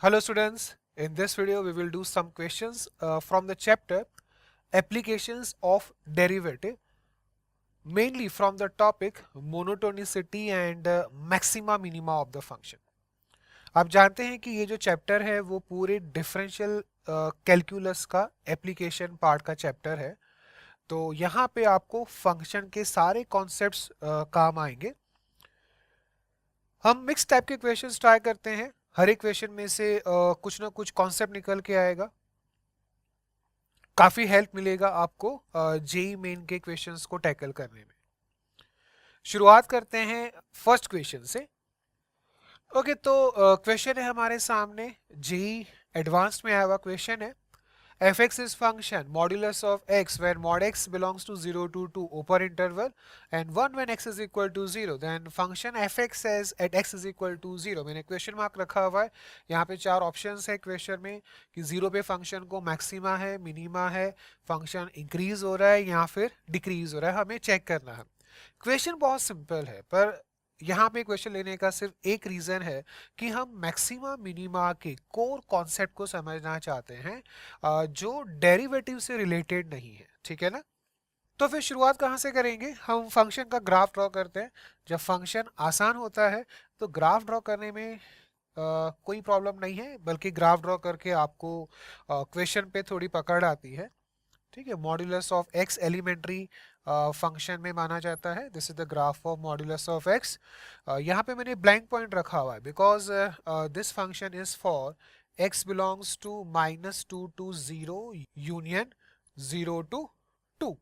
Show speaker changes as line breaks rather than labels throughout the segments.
Hello students, in this video we will do some questions from the chapter Applications of Derivative, mainly from the topic Monotonicity and Maxima Minima of the Function. आप जानते हैं कि ये जो chapter है वो पूरे differential calculus का एप्लीकेशन पार्ट का चैप्टर है। तो यहाँ पे आपको फंक्शन के सारे कॉन्सेप्ट्स काम आएंगे। हम मिक्स टाइप के क्वेश्चंस ट्राई करते हैं। हर एक क्वेश्चन में से कुछ ना कुछ कॉन्सेप्ट निकल के आएगा। काफी हेल्प मिलेगा आपको जेई मेन के क्वेश्चंस को टैकल करने में। शुरुआत करते हैं फर्स्ट क्वेश्चन से। ओके, तो क्वेश्चन है हमारे सामने, जेई एडवांस्ड में आया हुआ क्वेश्चन है। fx is function modulus of x where mod x belongs to 0 to 2 open interval and 1 when x is equal to 0, then function fx as at x is equal to 0। मैंने question mark रखा हुआ है। यहाँ पे चार options है question में कि 0 पे फंक्शन को मैक्सिमा है, मिनिमा है, फंक्शन इंक्रीज हो रहा है या फिर डिक्रीज हो रहा है, हमें चेक करना है। क्वेश्चन बहुत सिंपल है, पर यहाँ पे क्वेश्चन लेने का सिर्फ एक रीजन है कि हम मैक्सिमा मिनिमा के कोर कॉन्सेप्ट को समझना चाहते हैं जो डेरिवेटिव से रिलेटेड नहीं है। ठीक है ना? तो फिर शुरुआत कहाँ से करेंगे? हम फंक्शन का ग्राफ ड्रॉ करते हैं। जब फंक्शन आसान होता है तो ग्राफ ड्रॉ करने में कोई प्रॉब्लम नहीं है, बल्कि ग्राफ ड्रॉ करके आपको क्वेश्चन पे थोड़ी पकड़ आती है। ठीक है, modulus of x elementary function में माना जाता है। This is the graph of modulus of x. यहाँ पे मैंने ब्लैंक पॉइंट रखा हुआ है because this function is for x belongs to -2 to 0 union 0 to 2,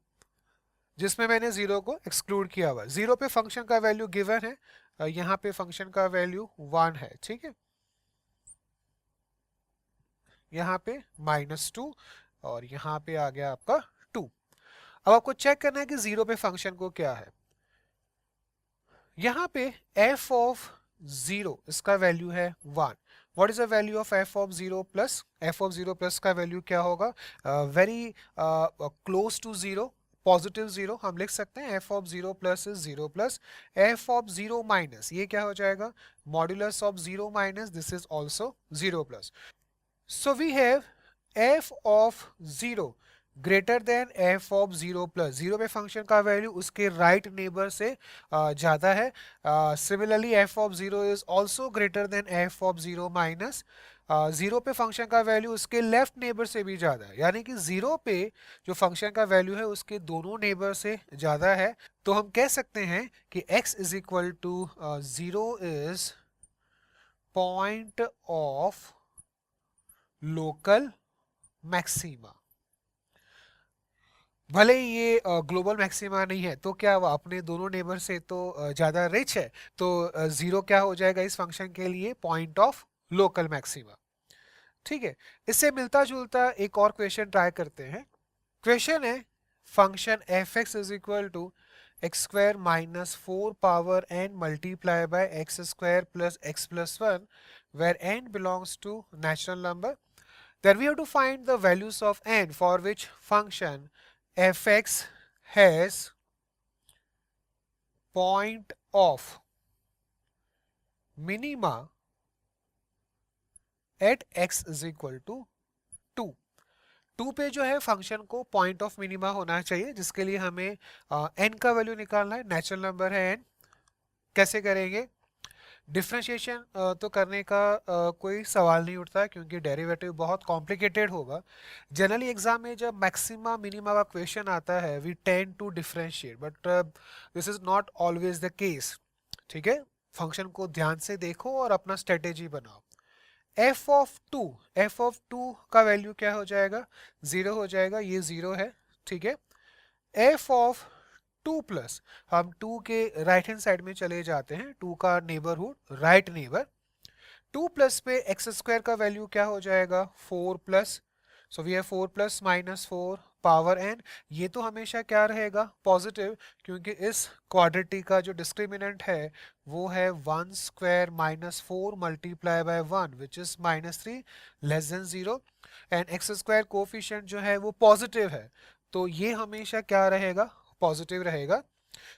जिसमें मैंने 0 को एक्सक्लूड किया हुआ है। 0 पे फंक्शन का वैल्यू गिवन है, यहाँ पे फंक्शन का वैल्यू 1 है। ठीक है, यहाँ पे -2 और यहाँ पे आ गया आपका 2। अब आपको चेक करना है कि 0 पे फंक्शन को क्या है। यहाँ पे f ऑफ 0 इसका वैल्यू है 1। What is the value of f of 0 plus? f of 0 plus का वैल्यू क्या होगा? वेरी क्लोज टू 0, पॉजिटिव 0 हम लिख सकते हैं। f of 0 plus is 0 plus f of 0 minus, ये क्या हो जाएगा? Modulus of 0 minus this is also 0 plus. So we have f of 0 greater than f of 0 plus. 0 पे फंक्शन का वैल्यू उसके राइट नेबर से ज़्यादा है। Similarly f of 0 is also greater then f of 0 minus. 0 पे function का value उसके left neighbour से भी ज़्यादा है, यानी कि 0 पे जो फंक्शन का वैल्यू है उसके दोनों नेबर से ज़्यादा है। तो हम कह सकते हैं कि x is equal to 0 is point of local maxima. भले ही ये ग्लोबल मैक्सिमा नहीं है, तो क्या वो अपने दोनों नेबर से तो ज़्यादा रिच है, तो 0 क्या हो जाएगा इस फंक्शन के लिए? Point of local maxima. ठीक है, इससे मिलता जुलता एक और क्वेश्चन ट्राई करते हैं। क्वेश्चन है function f x is equal to x square minus 4 power n multiply by x square plus x plus 1 where n belongs to natural number. Then we have to find the values of n for which function fx has point of minima at x is equal to 2। 2 पे जो है function को point of minima होना चाहिए, जिसके लिए हमें n का वैल्यू निकालना है। नेचुरल नंबर है n। कैसे करेंगे? डिफ्रेंशिएशन तो करने का कोई सवाल नहीं उठता, क्योंकि डेरिवेटिव बहुत कॉम्प्लिकेटेड होगा। जनरली एग्जाम में जब मैक्सिमा मिनिमा का क्वेश्चन आता है we tend to differentiate, but this is not always the case. ठीक है, फंक्शन को ध्यान से देखो और अपना स्ट्रेटेजी बनाओ। f ऑफ 2 का वैल्यू क्या हो जाएगा? 0 हो जाएगा, ये 0 है। ठीक है, f ऑफ 2 प्लस, हम 2 के राइट हैंड साइड में चले जाते हैं, 2 का नेबरहुड राइट नेबर। 2 प्लस पे एक्स स्क्वायर का वैल्यू क्या हो जाएगा? 4 plus. So we have 4 plus minus 4 power n। ये तो हमेशा क्या रहेगा? पॉजिटिव, क्योंकि इस क्वाड्रेटिक का जो डिस्क्रिमिनेंट है वो है 1 square minus 4 multiply bye 1 which is -3 less than 0। And x square coefficient जो है वो पॉजिटिव है, तो ये हमेशा क्या रहेगा? पॉजिटिव रहेगा।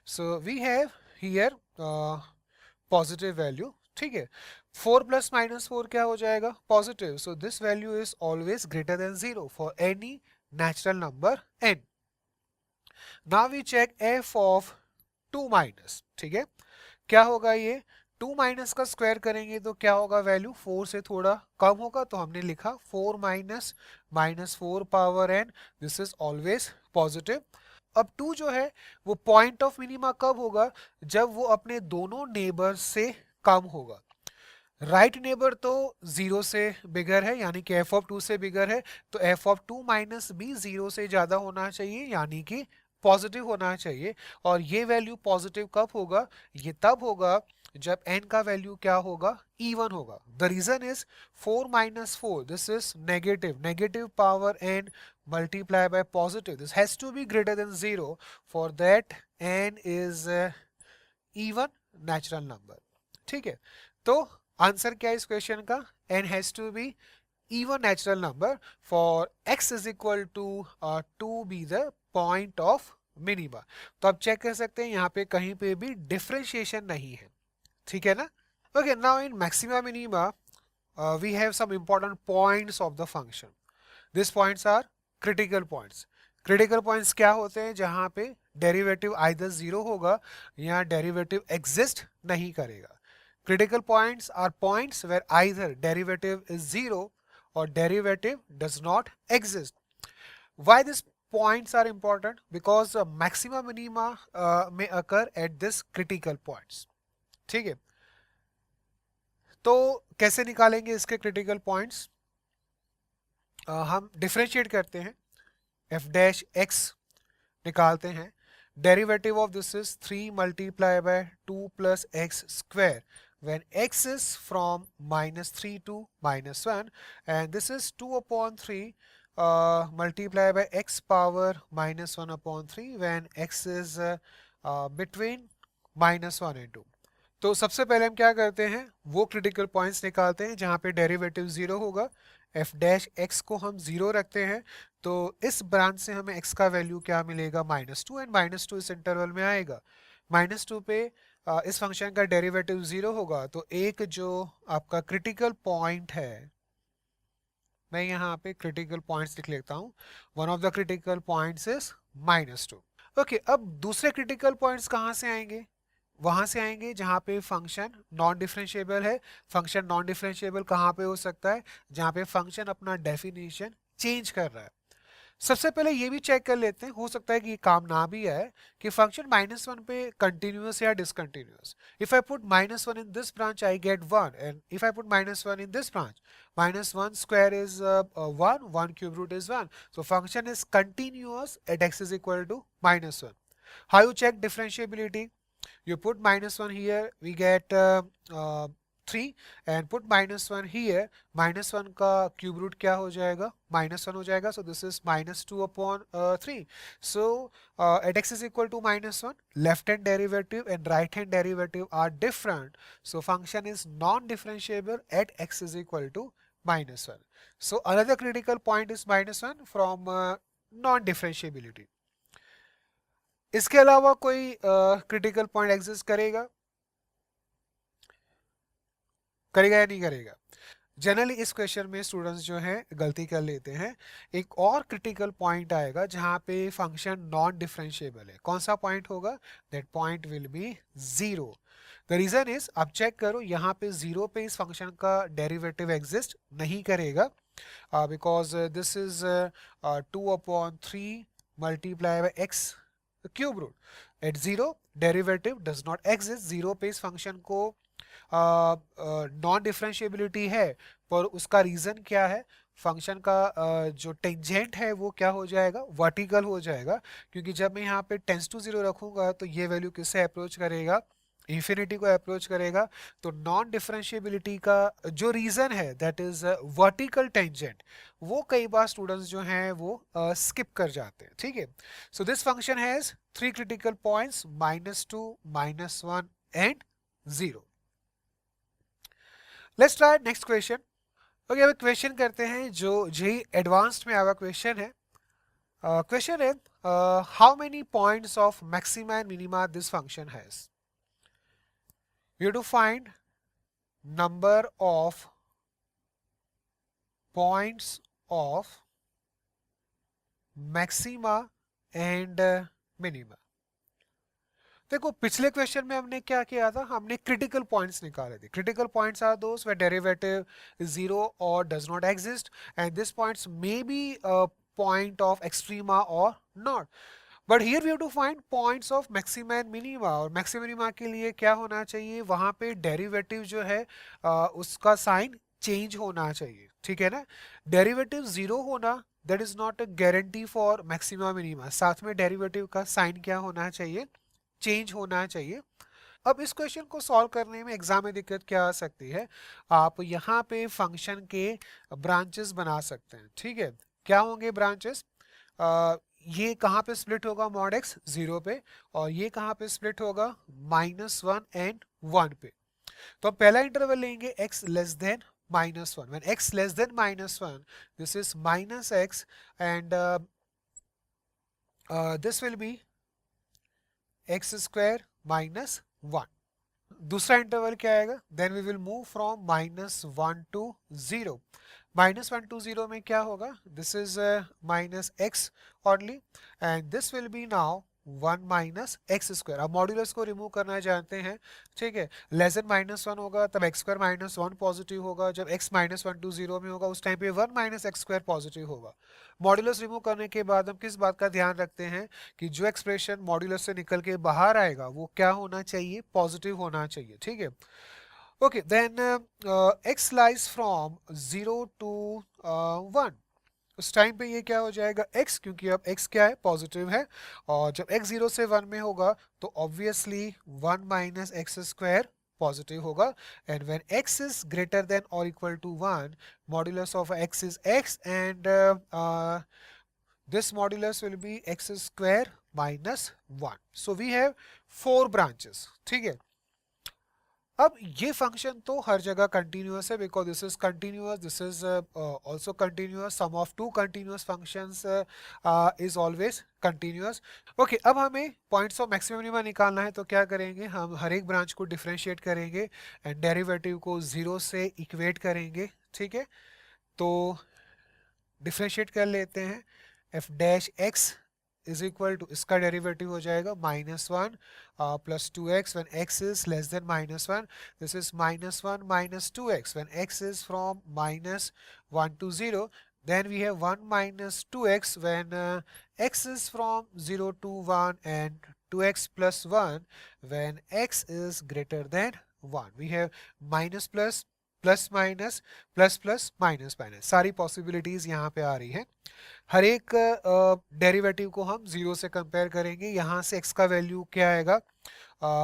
So we have here positive value ठीक है, 4 प्लस माइनस 4 क्या हो जाएगा, positive, so this value is always greater than 0 for any natural number n. Now we check f of 2 minus, ठीक है, क्या होगा ये, 2 माइनस का स्क्वायर करेंगे तो क्या होगा, वैल्यू 4 से थोड़ा कम होगा, तो हमने लिखा 4 minus minus 4 power n, this is always positive. अब 2 जो है वो पॉइंट ऑफ मिनिमा कब होगा, जब वो अपने दोनों नेबर से कम होगा. राइट नेबर तो 0 से बिगर है, यानी कि f ऑफ 2 से बिगर है, तो f ऑफ 2 माइनस भी 0 से ज्यादा होना चाहिए, यानी कि पॉजिटिव होना चाहिए. और ये वैल्यू पॉजिटिव कब होगा, ये तब होगा जब n का वैल्यू क्या होगा, इवन होगा. The reason is 4 minus 4, this is negative, negative power n multiply by positive, this has to be greater than 0 for that n is even natural number. ठीक है, तो आंसर क्या है इस क्वेश्चन का, n has to be even natural number for x is equal to 2 be the point of minima. तो आप check कर सकते हैं यहाँ पे कहीं पे भी डिफरेंशिएशन नहीं है, ठीक है ना. Okay, now in maxima minima we have some important points of the function. These points are critical points. Critical points क्या होते हैं, जहां पे डेरिवेटिव आइदर जीरो होगा या डेरिवेटिव एग्जिस्ट नहीं करेगा. Critical points are points where either derivative is zero or derivative does not exist. Why these points are important? Because maxima minima may occur at this critical points. ठीक है, तो कैसे निकालेंगे इसके critical points, हम differentiate करते हैं, f dash x निकालते हैं. Derivative of this is 3 multiply by 2 plus x square when x is from minus 3 to minus 1, and this is 2 upon 3 multiply by x power minus 1 upon 3 when x is between minus 1 and 2. तो सबसे पहले हम क्या करते हैं, वो critical points निकालते हैं जहां पे डेरिवेटिव जीरो होगा. f डैश x को हम जीरो रखते हैं, तो इस ब्रांच से हमें x का वैल्यू क्या मिलेगा, -2, एंड -2 इस इंटरवल में आएगा. -2 पे इस फंक्शन का डेरिवेटिव जीरो होगा, तो एक जो आपका क्रिटिकल पॉइंट है, मैं यहाँ पे क्रिटिकल पॉइंट्स लिख लेता हूँ. One of the critical points is -2. Okay, अब दूसरे क्रिटिकल पॉइंट्स कहाँ से आएंगे, वहां से आएंगे जहां पे फंक्शन नॉन डिफरेंशिएबल है. फंक्शन नॉन डिफरेंशिएबल कहाँ पे हो सकता है, जहां पे फंक्शन अपना डेफिनेशन चेंज कर रहा है. सबसे पहले ये भी चेक कर लेते हैं, हो सकता है कि ये काम ना भी आए, कि फंक्शन -1 पे कंटिन्यूअस या discontinuous. If I put -1 in this branch I get 1, and if I put -1 in this branch, -1 square is 1, 1 cube root is 1, so function is continuous at x is equal to -1. How you check differentiability, you put -1 here, we get 3, and put -1 here, -1 का cube root क्या हो जाएगा, -1 हो जाएगा, so this is -2 upon 3. So at x is equal to -1, left hand derivative and right hand derivative are different, so function is non-differentiable at x is equal to -1. So another critical point is -1 from non-differentiability. इसके अलावा कोई critical point exist करेगा, करेगा या नहीं करेगा. Generally इस question में स्टूडेंट्स जो हैं गलती कर लेते हैं. एक और क्रिटिकल पॉइंट आएगा जहां पे फंक्शन नॉन डिफरेंशिएबल है. कौन सा पॉइंट होगा, that point will be zero. The reason is, आप चेक करो यहाँ पे जीरो पे इस फंक्शन का डेरिवेटिव एग्जिस्ट नहीं करेगा, because this is 2 upon 3 multiply by x cube root. At zero derivative does not exist. Zero पे इस फंक्शन को नॉन डिफरेंशिएबिलिटी है, पर उसका रीजन क्या है, फंक्शन का जो टेंजेंट है वो क्या हो जाएगा, वर्टिकल हो जाएगा. क्योंकि जब मैं यहाँ पे टेंस टू जीरो रखूंगा तो ये वैल्यू किससे अप्रोच करेगा, इंफिनिटी को अप्रोच करेगा. तो नॉन डिफरेंशिएबिलिटी का जो रीजन है दैट इज वर्टिकल टेंजेंट, वो कई बार स्टूडेंट्स जो हैं वो स्किप कर जाते हैं. ठीक है, सो this function has 3 critical points, -2, -1 and 0. Let's try next question. Okay, अब क्वेश्चन करते हैं जो जेई एडवांस्ड में आया क्वेश्चन है. क्वेश्चन है, how many points of maxima and minima this function has. You to find number of points of maxima and minima। देखो पिछले क्वेश्चन में हमने क्या किया था, हमने क्रिटिकल पॉइंट्स निकाले थे। Critical points are those where derivative zero और does not exist and this points may be point of extrema और नॉट। But here we have to find points of maxima and minima, और maxima minima के लिए क्या होना चाहिए, वहां पे डेरिवेटिव जो है उसका साइन चेंज होना चाहिए, ठीक है ना। डेरिवेटिव जीरो होना that is not a guarantee for maxima minima, साथ में डेरिवेटिव का साइन क्या होना चाहिए, चेंज होना चाहिए। अब इस क्वेश्चन को सॉल्व करने में एग्जाम में दिक्कत क्या आ सकती है, आप यहाँ पे फंक्शन के ब्रांचेस बना सकते हैं, ठीक है। क्या होंगे ब्रांचेस, ये कहाँ पे स्प्लिट होगा, मॉड एक्स जीरो पे, और ये कहाँ पे स्प्लिट होगा, -1 एंड 1 पे। तो हम पहला इंटरवल लेंगे x less than -1, when x less than -1 this is -x and this will be x square -1। दूसरा इंटरवल क्या आएगा, then we will move from -1 to 0। -1 to 0 में क्या होगा, this is -x only and this will be now 1 minus x square. अब modulus को remove करना जानते हैं, ठीक है। लेस देन -1 होगा तब x स्क्वायर -1 पॉजिटिव होगा, जब x -1 टू 0 में होगा उस टाइम पे 1 माइनस एक्स स्क्वायर पॉजिटिव होगा। मॉड्यूलस रिमूव करने के बाद हम किस बात का ध्यान रखते हैं कि जो एक्सप्रेशन मॉड्यूलस से निकल के बाहर आएगा वो क्या होना चाहिए, पॉजिटिव होना चाहिए, ठीक है। Okay then x lies from 0 to 1, उस टाइम पे ये क्या हो जाएगा x, क्योंकि अब x क्या है, पॉजिटिव है, और जब x 0 से 1 में होगा तो obviously 1 minus x square positive होगा and when x is greater than और equal to 1 modulus of x is x and this modulus will be x square minus 1। so we have 4 branches, ठीक है। अब ये फंक्शन तो हर जगह continuous है because this is continuous, this is also continuous, sum of two continuous functions is always continuous. Okay अब हमें points of maximum minima निकालना है, तो क्या करेंगे, हम हर एक ब्रांच को डिफरेंशिएट करेंगे एंड डेरिवेटिव को 0 से इक्वेट करेंगे, ठीक है। तो डिफरेंशिएट कर लेते हैं, f dash x is equal to, इसका डेरिवेटिव हो जाएगा -1 plus 2x when x is less than -1, this is -1 minus 2x when x is from -1 to 0, then we have 1 minus 2x when x is from 0 to 1 and 2x plus 1 when x is greater than 1। we have minus plus plus minus plus plus minus minus, सारी possibilities यहाँ पे आ रही है। हर एक derivative को हम 0 से compare करेंगे, यहाँ से x का वैल्यू क्या आएगा,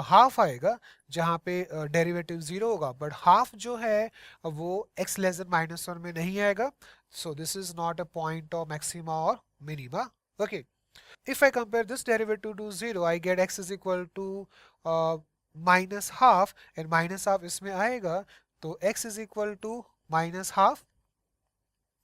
हाफ आएगा, जहाँ पे डेरिवेटिव 0 होगा, बट हाफ जो है वो x लेस देन -1 में नहीं आएगा, so this is not a point of maxima और मिनिमा। Okay if I compare this derivative to 0 I get x is equal to minus half and minus half इसमें आएगा तो x is equal to minus half।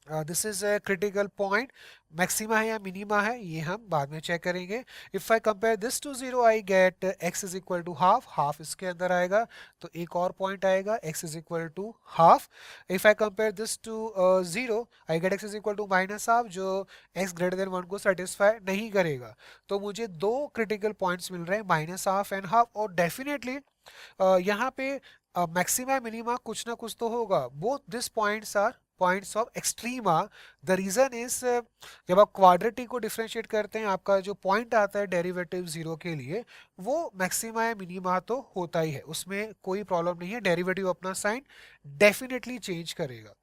This is a critical point, maxima है या minima है ये हम बाद में चेक करेंगे। If I compare this to 0 I get x is equal to half, half इसके अंदर आएगा तो एक और पॉइंट आएगा x is equal to half. If I compare this to 0 I get x is equal to minus half, जो x greater than 1 को satisfy नहीं करेगा। तो मुझे दो क्रिटिकल पॉइंट्स मिल रहे हैं, माइनस हाफ एंड हाफ, और डेफिनेटली यहाँ पे मैक्सिमा मिनिमा कुछ ना कुछ तो होगा। Both this points are points of extrema. The reason is जब आप क्वाड्रेटिक को डिफरेंशिएट करते हैं आपका जो पॉइंट आता है डेरिवेटिव 0 के लिए वो मैक्सिमा या मिनिमा तो होता ही है, उसमें कोई प्रॉब्लम नहीं है, डेरिवेटिव अपना साइन डेफिनेटली चेंज करेगा।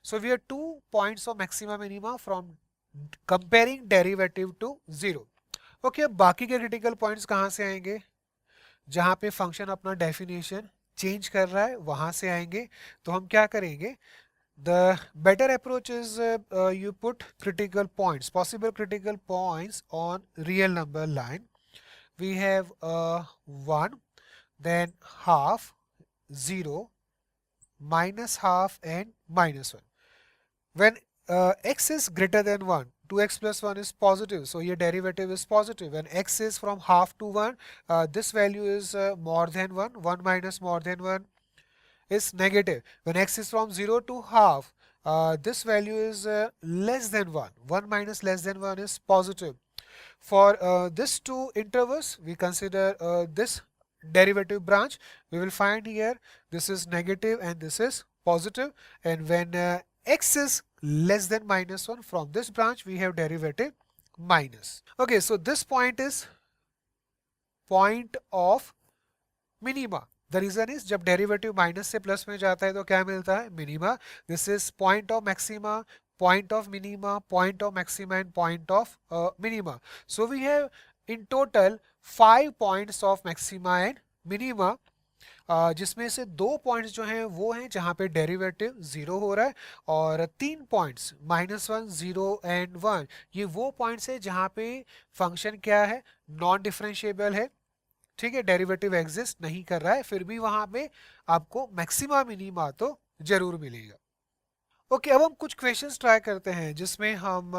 So we are 2 points of maxima minima from comparing derivative to 0। Okay अब बाकी के क्रिटिकल पॉइंट्स कहाँ से आएंगे, जहाँ पे फंक्शन अपना डेफिनेशन चेंज कर रहा है वहां से आएंगे। तो हम क्या करेंगे, the better approach is you put critical points, possible critical points on real number line. We have 1, then half, 0, minus half and -1. When x is greater than 1, 2x plus 1 is positive, so your derivative is positive. When x is from half to 1, this value is more than 1, 1 minus more than 1, is negative. When x is from 0 to half, this value is less than 1. 1 minus less than 1 is positive. For this two intervals, we consider this derivative branch. We will find here this is negative and this is positive, and when x is less than minus 1, from this branch we have derivative minus. Okay, so this point is point of minima. The reason is जब derivative minus से plus में जाता है तो क्या मिलता है? Minima. This is point of maxima, point of minima, point of maxima and point of minima. So we have in total 5 points of maxima and minima, जिसमें से 2 पॉइंट्स जो हैं वो हैं जहां पे डेरिवेटिव 0 हो रहा है, और 3 पॉइंट्स -1, 0 एंड 1 ये वो पॉइंट्स है जहां पे फंक्शन क्या है? नॉन डिफरेंशिएबल है. ठीक है, डेरिवेटिव एग्जिस्ट नहीं कर रहा है, फिर भी वहां पे आपको मैक्सिमा मिनिमा तो जरूर मिलेगा. ओके, अब हम कुछ क्वेश्चंस ट्राई करते हैं जिसमें हम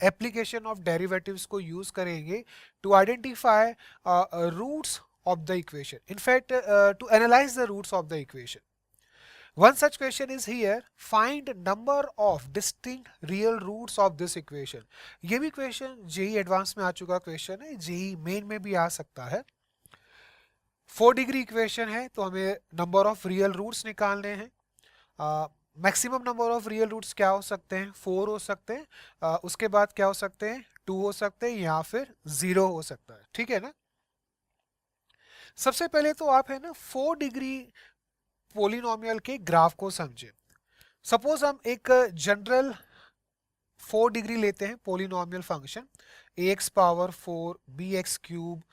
एप्लीकेशन ऑफ डेरिवेटिव्स को यूज करेंगे to identify roots of the equation. In fact to analyse the roots of the equation. One such question is here, find number of distinct real roots of this equation. ये भी question JEE advance में आ चुका question है, JEE main में भी आ सकता है. 4 degree equation है तो हमें नंबर ऑफ रियल रूट्स निकालने हैं. Maximum number of real roots क्या हो सकते हैं? 4 हो सकते हैं. उसके बाद क्या हो सकते हैं? 2 हो सकते हैं या फिर 0 हो सकता है. ठीक है ना. सबसे पहले तो आप है ना 4 डिग्री पोलिनोमियल के ग्राफ को समझे. सपोज हम एक जनरल 4 डिग्री लेते हैं polynomial function ax power 4 bx cube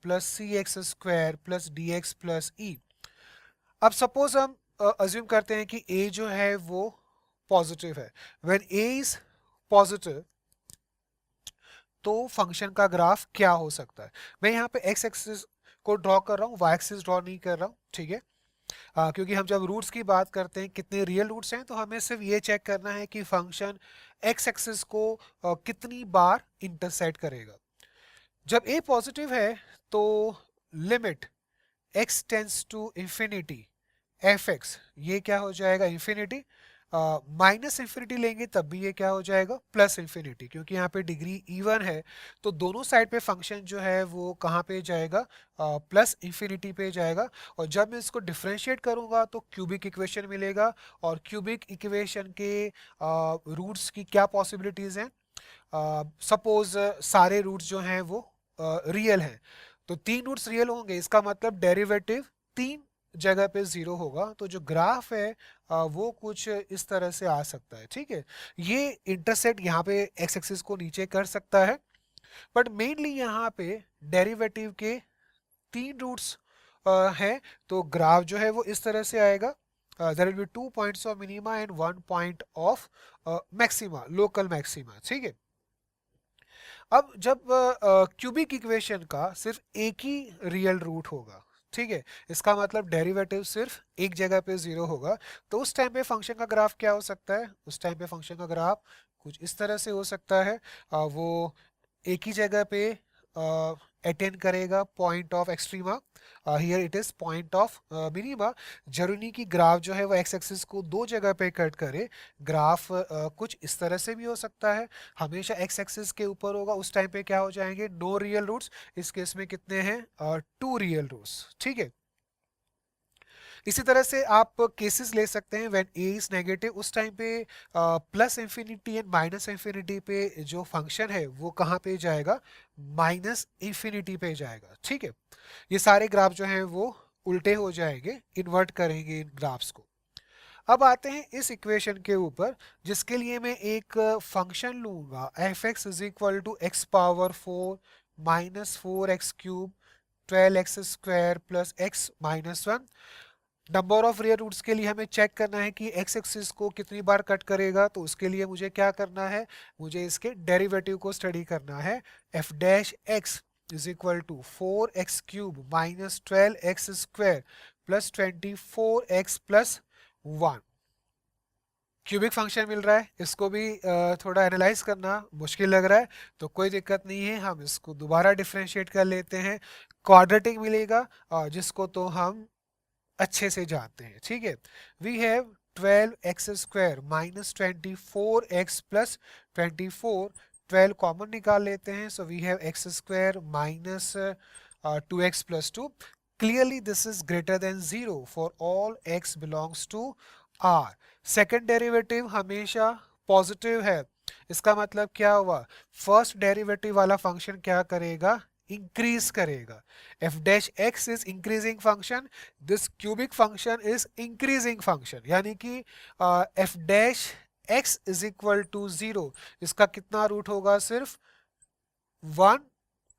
plus cx square plus dx plus e. अब सपोज हम अज्यूम करते हैं कि a जो है वो पॉजिटिव है. व्हेन a इज पॉजिटिव तो फंक्शन का ग्राफ क्या हो सकता है? मैं यहाँ पे x एक्सिस को ड्रॉ कर रहा हूँ, y एक्सिस ड्रॉ नहीं कर रहा हूँ. ठीक है, क्योंकि हम जब रूट्स की बात करते हैं कितने रियल रूट्स हैं तो हमें सिर्फ ये चेक करना है कि फंक्शन x एक्सिस को कितनी बार इंटरसेक्ट करेगा. जब a पॉजिटिव है तो limit x tends to infinity fx ये क्या हो जाएगा? इंफिनिटी. माइनस इंफिनिटी लेंगे तब भी ये क्या हो जाएगा? Plus infinity. क्योंकि यहाँ पे डिग्री इवन है तो दोनों साइड पे फंक्शन जो है वो कहाँ पे जाएगा? प्लस इंफिनिटी पे जाएगा. और जब मैं इसको डिफरेंशिएट करूंगा तो क्यूबिक इक्वेशन मिलेगा. और क्यूबिक इक्वेशन के रूट्स की क्या पॉसिबिलिटीज हैं? सपोज सारे रूट्स जो हैं वो रियल हैं तो 3 रूट्स रियल होंगे, इसका मतलब डेरिवेटिव 3 जगह पे 0 होगा. तो जो ग्राफ है वो कुछ इस तरह से आ सकता है. ठीक है, ये इंटरसेक्ट यहाँ पे एक्स एक्सिस को नीचे कर सकता है, बट मेनली यहाँ पे डेरिवेटिव के 3 रूट्स हैं तो ग्राफ जो है वो इस तरह से आएगा. There will be 2 points of minima and 1 point of maxima, local maxima. ठीक है, अब जब क्यूबिक इक्वेशन का सिर्फ एक ही रियल रूट होगा, ठीक है, इसका मतलब डेरिवेटिव सिर्फ एक जगह पे 0 होगा, तो उस टाइम पे फंक्शन का ग्राफ क्या हो सकता है? उस टाइम पे फंक्शन का ग्राफ कुछ इस तरह से हो सकता है. वो एक ही जगह पे अटेन करेगा point of extrema. Here it is point of minima. जरूरी नहीं कि ग्राफ जो है वो एक्स एक्सिस को 2 जगह पे कट करे. ग्राफ कुछ इस तरह से भी हो सकता है, हमेशा एक्स एक्सिस के ऊपर होगा. उस टाइम पे क्या हो जाएंगे? No real roots. इस केस में कितने हैं? 2 रियल रूट्स. ठीक है, इसी तरह से आप केसेस ले सकते हैं व्हेन a इज नेगेटिव. उस टाइम पे plus infinity and minus infinity पे जो फंक्शन है वो कहाँ पे जाएगा? माइनस इंफिनिटी पे जाएगा. ठीक है, ये सारे ग्राफ जो हैं वो उल्टे हो जाएंगे, इन्वर्ट करेंगे इन ग्राफ्स को. अब आते हैं इस इक्वेशन के ऊपर जिसके लिए मैं एक फंक्शन लूंगा f x is equal to x power 4 minus 4x cube 12x square plus x minus 1. Number of real roots के लिए हमें चेक करना है कि x एक्सिस को कितनी बार कट करेगा, तो उसके लिए मुझे क्या करना है? मुझे इसके डेरिवेटिव को स्टडी करना है. F dash x is equal to 4x cube minus 12x square plus 24x plus 1. Cubic function मिल रहा है, इसको भी थोड़ा एनालाइज करना मुश्किल लग रहा है तो कोई दिक्कत नहीं है, हम इसको दोबारा डिफरेंशिएट कर लेते हैं. क्वाड्रेटिक मिलेगा जिसको तो हम अच्छे से जानते हैं, ठीक है। We have 12x square minus 24x plus 24, 12 common निकाल लेते हैं, so we have x square minus 2x plus 2। Clearly this is greater than 0 for all x belongs to r। Second derivative हमेशा पॉजिटिव है, इसका मतलब क्या हुआ, फर्स्ट डेरिवेटिव वाला फंक्शन क्या करेगा, इंक्रीज करेगा। f dash x is increasing function, this cubic function is increasing function, यानी कि f dash x is equal to 0, इसका कितना रूट होगा, सिर्फ 1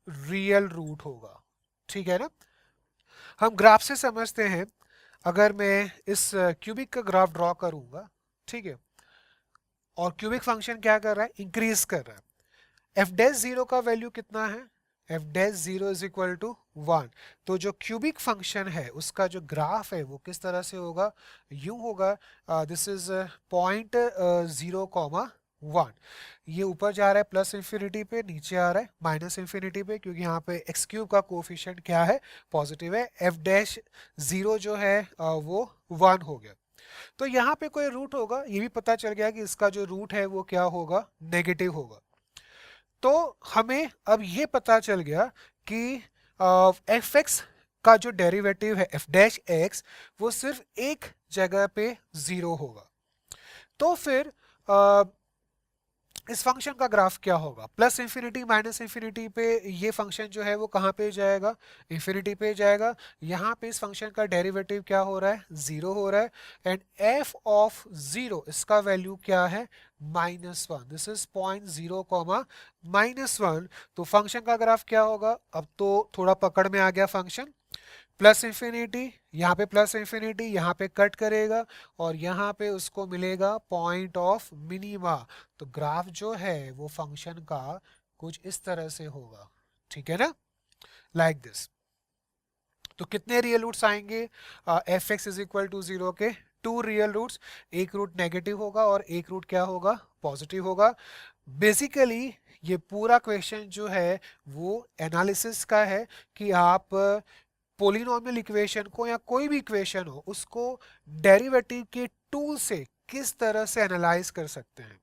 रियल रूट होगा, ठीक है ना। हम ग्राफ से समझते हैं, अगर मैं इस क्यूबिक का ग्राफ ड्रॉ करूंगा, ठीक है, और क्यूबिक फंक्शन क्या कर रहा है, इंक्रीज कर रहा है। एफ डैश जीरो का वैल्यू कितना है, F dash zero is equal to 1। तो जो क्यूबिक फंक्शन है उसका जो ग्राफ है वो किस तरह से होगा, यूं होगा, दिस इज पॉइंट 0,1। ये ऊपर जा रहा है प्लस इंफिनिटी पे, नीचे आ रहा है माइनस इंफिनिटी पे, क्योंकि यहाँ पे एक्स क्यूब का कोफिशिएंट क्या है, पॉजिटिव है। एफ डैश जीरो जो है वो 1 हो गया। तो यहाँ पे कोई रूट होगा, ये भी पता चल गया कि इसका जो रूट है वो क्या होगा, नेगेटिव होगा। तो हमें अब ये पता चल गया कि एफ एक्स का जो डेरिवेटिव है एफ डैश एक्स, वो सिर्फ एक जगह पे 0 होगा। तो फिर इस फंक्शन का ग्राफ क्या होगा, प्लस इंफिनिटी माइनस इंफिनिटी पे ये फंक्शन जो है वो कहाँ पे जाएगा, इंफिनिटी पे जाएगा। यहाँ पे इस फंक्शन का डेरिवेटिव क्या हो रहा है, 0 हो रहा है। एंड एफ ऑफ 0 इसका वैल्यू क्या है, -1। This is point 0 comma -1। तो फंक्शन का ग्राफ क्या होगा, अब तो थोड़ा पकड़ में आ गया फंक्शन, प्लस इंफिनिटी, यहाँ पे प्लस इंफिनिटी, यहाँ पे कट करेगा और यहाँ पे उसको मिलेगा पॉइंट ऑफ मिनिमा। तो ग्राफ जो है वो फंक्शन का कुछ इस तरह से होगा, ठीक है ना, लाइक दिस। तो कितने रियल रूट्स आएंगे, f x is equal to 0 के 2 रियल रूट्स, एक रूट नेगेटिव होगा और एक रूट क्या होगा, पॉजिटिव होगा। बेसिकली ये पूरा क्वेश्चन जो है वो एनालिसिस का है कि आप पोलिनोमियल इक्वेशन को या कोई भी इक्वेशन हो उसको डेरिवेटिव के टूल से किस तरह से एनालाइज कर सकते हैं।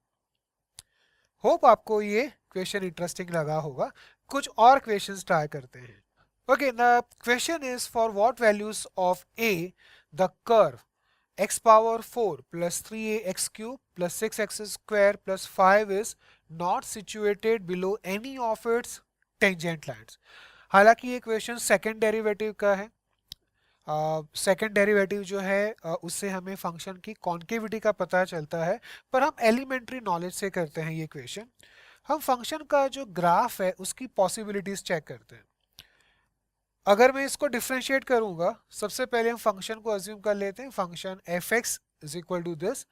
होप आपको ये क्वेश्चन इंटरेस्टिंग लगा होगा। कुछ और क्वेश्चंस ट्राई करते हैं। Okay, the question is for what values of A the curve x power 4 plus 3ax cube plus 6x square plus 5 is not situated below any of its tangent lines। हालांकि ये question second derivative का है। Second derivative जो है उससे हमें function की concavity का पता चलता है, पर हम एलिमेंट्री नॉलेज से करते हैं ये क्वेश्चन। हम फंक्शन का जो ग्राफ है उसकी पॉसिबिलिटीज चेक करते हैं। अगर मैं इसको डिफ्रेंशिएट करूंगा, सबसे पहले हम फंक्शन को अज्यूम कर लेते हैं, function f x is equal to this.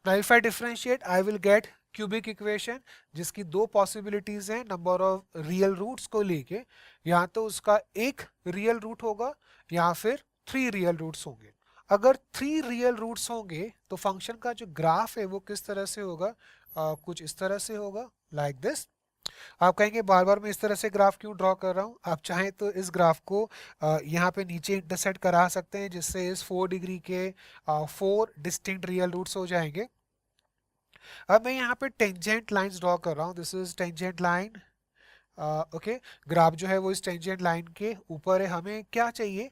Now if I differentiate I will get cubic equation जिसकी दो पॉसिबिलिटीज हैं, नंबर ऑफ रियल रूट्स को लेके, या तो उसका एक रियल रूट होगा या फिर 3 रियल रूट्स होंगे। अगर 3 रियल रूट्स होंगे तो फंक्शन का जो ग्राफ है वो किस तरह से होगा, कुछ इस तरह से होगा, लाइक दिस। आप कहेंगे बार बार मैं इस तरह से ग्राफ क्यों ड्रॉ कर रहा हूँ, आप चाहें तो इस ग्राफ को यहाँ पे नीचे इंटरसेक्ट करा सकते हैं, जिससे इस 4 डिग्री के 4 डिस्टिंक्ट रियल रूट्स हो जाएंगे। अब मैं यहाँ पे टेंजेंट लाइंस ड्रॉ कर रहा हूँ, this is tangent line. Okay, graph जो है वो इस टेंजेंट लाइन के ऊपर है। हमें क्या चाहिए,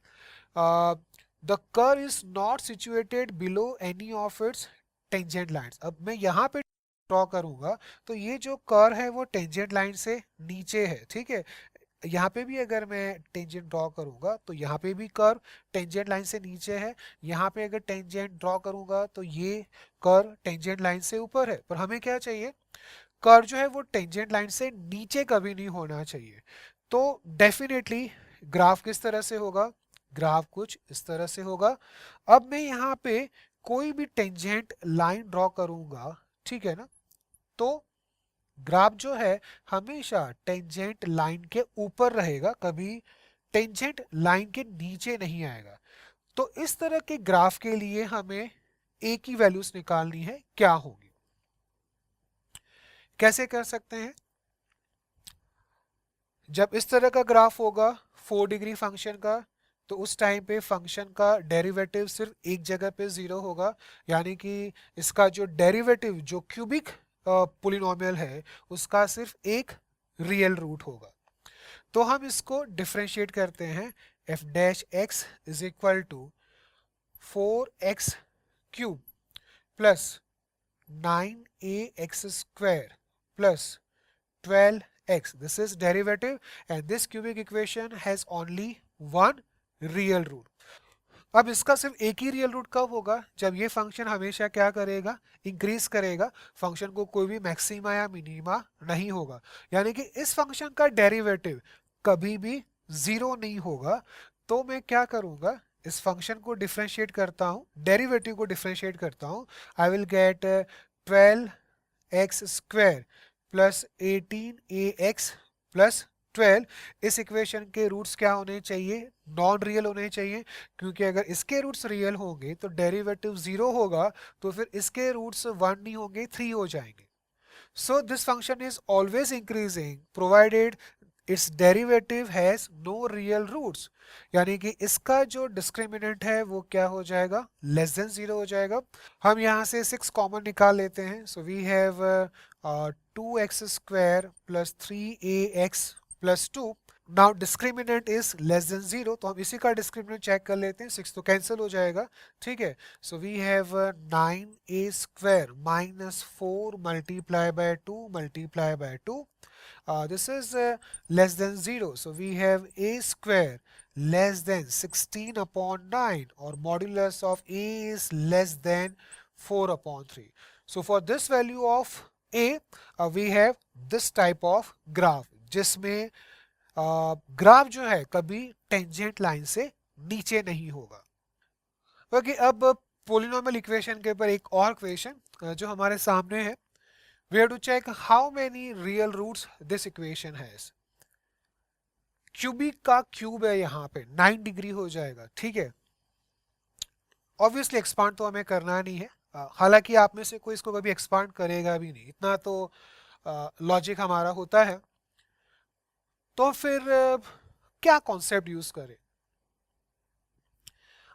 the curve is not situated below any of its tangent lines. अब मैं यहाँ पे ड्रॉ करूंगा तो ये जो कर्व है वो टेंजेंट लाइन से नीचे है, ठीक है। यहाँ पे भी अगर मैं टेंजेंट ड्रॉ करूंगा तो यहाँ पे भी कर्व टेंजेंट लाइन से नीचे है। यहाँ पे अगर टेंजेंट ड्रॉ करूंगा तो ये कर्व टेंजेंट लाइन से ऊपर है। पर हमें क्या चाहिए, कर्व जो है वो टेंजेंट लाइन से नीचे कभी नहीं होना चाहिए। तो डेफिनेटली ग्राफ किस तरह से होगा, ग्राफ कुछ इस तरह से होगा। अब मैं यहाँ पे कोई भी टेंजेंट लाइन ड्रॉ करूंगा, ठीक है ना, तो ग्राफ जो है हमेशा टेंजेंट लाइन के ऊपर रहेगा, कभी टेंजेंट लाइन के नीचे नहीं आएगा। तो इस तरह के ग्राफ के लिए हमें ए की वैल्यूज निकालनी है, क्या होगी, कैसे कर सकते हैं। जब इस तरह का ग्राफ होगा 4 डिग्री फंक्शन का, तो उस टाइम पे फंक्शन का डेरिवेटिव सिर्फ एक जगह पे 0 होगा, यानी कि इसका जो डेरिवेटिव जो क्यूबिक पोलिनोमियल है उसका सिर्फ एक रियल रूट होगा। तो हम इसको डिफरेंशिएट करते हैं, f dash x is equal to 4x cube plus 9ax square plus 12x. This is derivative and this cubic equation has only one real root. अब इसका सिर्फ एक ही रियल रूट कब होगा, जब ये फंक्शन हमेशा क्या करेगा, इंक्रीज करेगा, फंक्शन को कोई भी मैक्सिमा या मिनिमा नहीं होगा, यानी कि इस फंक्शन का डेरिवेटिव कभी भी 0 नहीं होगा। तो मैं क्या करूंगा, इस फंक्शन को डिफरेंशिएट करता हूं, डेरिवेटिव को डिफरेंशिएट करता हूं, आई will gate 12x square plus 18ax plus 12। इस इक्वेशन के रूट्स क्या होने चाहिए, नॉन रियल होने चाहिए, क्योंकि अगर इसके रूट्स रियल होंगे तो डेरिवेटिव 0 होगा, तो फिर इसके रूट्स 1 नहीं होंगे, 3 हो जाएंगे। So this function is always increasing provided its derivative has no real roots, यानी कि इसका जो डिस्क्रिमिनेंट है वो क्या हो जाएगा, लेस देन 0 हो जाएगा। हम यहाँ से 6 कॉमन निकाल लेते हैं, so we have 2x square plus 3ax plus 2। Now discriminant is less than 0, तो हम इसी का डिस्क्रिमिनेंट चेक कर लेते हैं, 6 तो कैंसिल हो जाएगा, ठीक है। So we have 9a square minus 4 multiply by 2 multiply by 2। This is less than 0, so we have a square less than 16 upon 9, or modulus of a is less than 4 upon 3. So for this value of a, we have this type of graph, जिसमें graph जो है कभी tangent line से नीचे नहीं होगा। Okay, अब polynomial equation के ऊपर एक और क्वेश्चन जो हमारे सामने है, we have to check how many real roots this equation has. Cubic का क्यूब है यहाँ पे 9 डिग्री हो जाएगा, ठीक है। ऑब्वियसली एक्सपांड तो हमें करना नहीं है, हालांकि आप में से कोई इसको कभी एक्सपांड करेगा भी नहीं, इतना तो लॉजिक हमारा होता है। तो फिर क्या कॉन्सेप्ट यूज करें,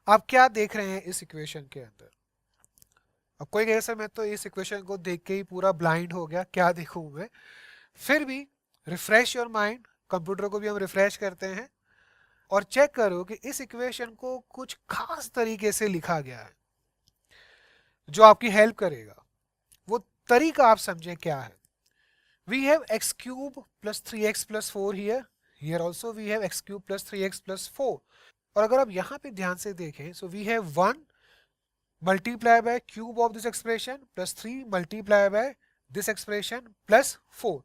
आप क्या देख रहे हैं इस इक्वेशन के अंदर। अब कोई कहेगा सर मैं तो इस इक्वेशन को देख के ही पूरा ब्लाइंड हो गया, क्या देखूं मैं। फिर भी रिफ्रेश योर माइंड, कंप्यूटर को भी हम रिफ्रेश करते हैं और चेक करो कि इस इक्वेशन को कुछ खास तरीके से लिखा गया है जो आपकी हेल्प करेगा। वो तरीका आप समझें क्या है। We have x cube plus 3x plus 4 here also we have x cube plus 3x plus 4। और अगर आप यहाँ पे ध्यान से देखें, so we have 1 multiply by cube of this expression plus 3 multiply by this expression plus 4।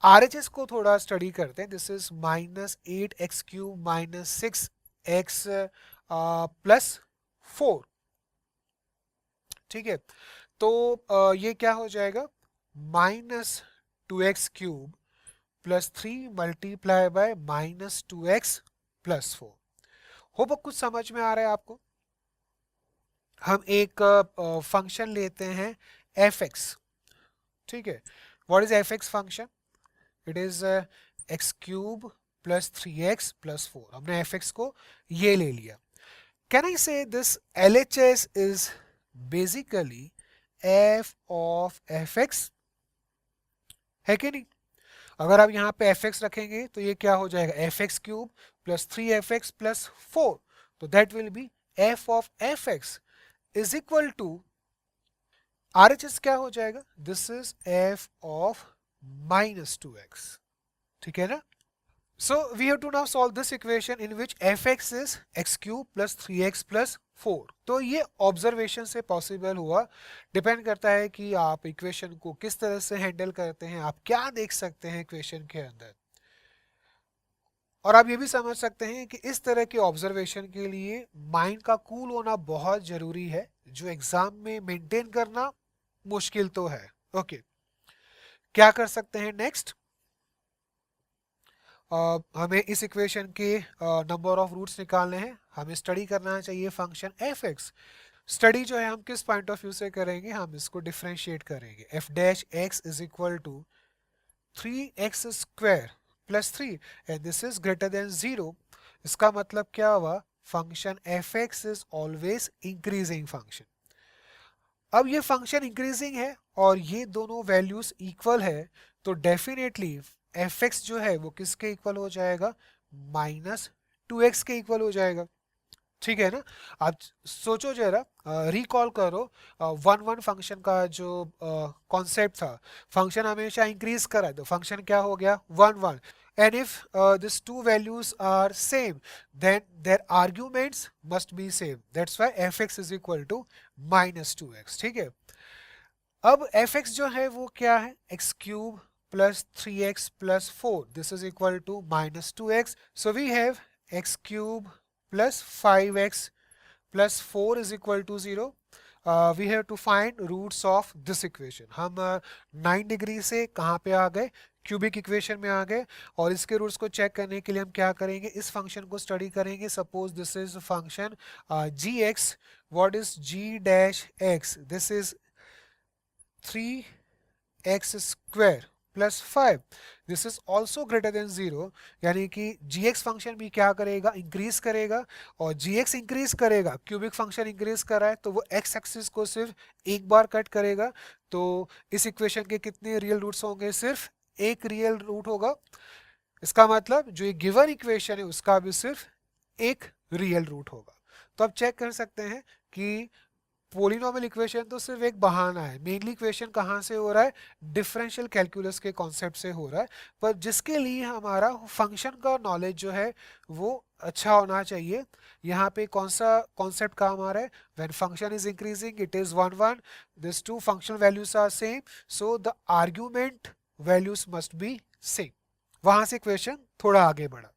RHS को थोड़ा स्टडी करते हैं, this is minus 8x cube minus 6x plus 4, ठीक है। तो ये क्या हो जाएगा, minus 2x cube plus 3 multiply bye minus 2x plus 4। Hope कुछ समझ में आ रहा है आपको। हम एक फंक्शन लेते हैं fx, ठीक है। What is fx function, it is x cube plus 3x plus 4। हमने fx को ये ले लिया। कैन आई से this LHS is basically f of fx, है कि नहीं। अगर आप यहाँ पे fx रखेंगे तो ये क्या हो जाएगा, fx cube plus 3fx plus 4, तो that will be f of fx is equal to RHS क्या हो जाएगा, this is f of minus 2x, ठीक है ना। So we have to now solve this equation in which fx is x cube plus 3x plus 4। तो ये observation से possible हुआ, डिपेंड करता है कि आप इक्वेशन को किस तरह से हैंडल करते हैं, आप क्या देख सकते हैं इक्वेशन के अंदर। और आप ये भी समझ सकते हैं कि इस तरह के ऑब्जर्वेशन के लिए माइंड का कूल होना बहुत जरूरी है, जो एग्जाम में मेंटेन करना मुश्किल तो है। ओके, क्या कर सकते हैं नेक्स्ट, हमें इस इक्वेशन के नंबर ऑफ रूट्स निकालने हैं, हमें स्टडी करना चाहिए फंक्शन fx। स्टडी जो है हम किस पॉइंट ऑफ व्यू से करेंगे, हम इसको डिफरेंशिएट करेंगे। f dash x is equal to 3x square plus 3 and this is greater than 0। इसका मतलब क्या हुआ, function f x is always increasing function. अब ये फंक्शन इंक्रीजिंग है और ये दोनों वैल्यूज इक्वल है, तो डेफिनेटली एफ एक्स जो है वो किसके इक्वल हो जाएगा, -2x के इक्वल हो जाएगा। ठीक है ना। आप सोचो जरा, रिकॉल करो 1 1 फंक्शन का जो कॉन्सेप्ट था। फंक्शन हमेशा इंक्रीज करा है तो फंक्शन क्या हो गया, 1 1। and if these two values are same, then their arguments must be same, that's why fx is equal to -2x। ठीक है। अब fx जो है वो क्या है, x cube plus 3x plus 4, this is equal to -2x, so we have x cube plus 5x plus 4 is equal to 0। we have to find roots of this equation। हम 9 degree से कहाँ पे आ गए, क्यूबिक इक्वेशन में आ गए, और इसके roots को चेक करने के लिए हम क्या करेंगे, इस फंक्शन को स्टडी करेंगे। Suppose this is function g x, what is g dash x, this is 3x square plus 5, this is also greater than 0, यानी कि जी एक्स फंक्शन भी क्या करेगा, इंक्रीज करेगा, और जी एक्स इंक्रीज करेगा, क्यूबिक फंक्शन इंक्रीज कर रहा है तो वो एक्स एक्सिस को सिर्फ एक बार कट करेगा। तो इस इक्वेशन के कितने रियल रूट्स होंगे, सिर्फ एक रियल रूट होगा। इसका मतलब जो ये गिवन इक्वेशन है उसका भी सिर्फ एक रियल रूट होगा। तो अब चेक कर सकते हैं कि पोलिनोमियल इक्वेशन तो सिर्फ एक बहाना है, मेनली इक्वेशन कहाँ से हो रहा है, डिफरेंशियल कैलकुलस के कॉन्सेप्ट से हो रहा है। पर जिसके लिए हमारा फंक्शन का नॉलेज जो है वो अच्छा होना चाहिए। यहाँ पे कौन सा कॉन्सेप्ट काम आ रहा है, when function is increasing it is 1 1, this two functional values are same, so the argument values must be same. वहां से क्वेश्चन थोड़ा आगे बढ़ा।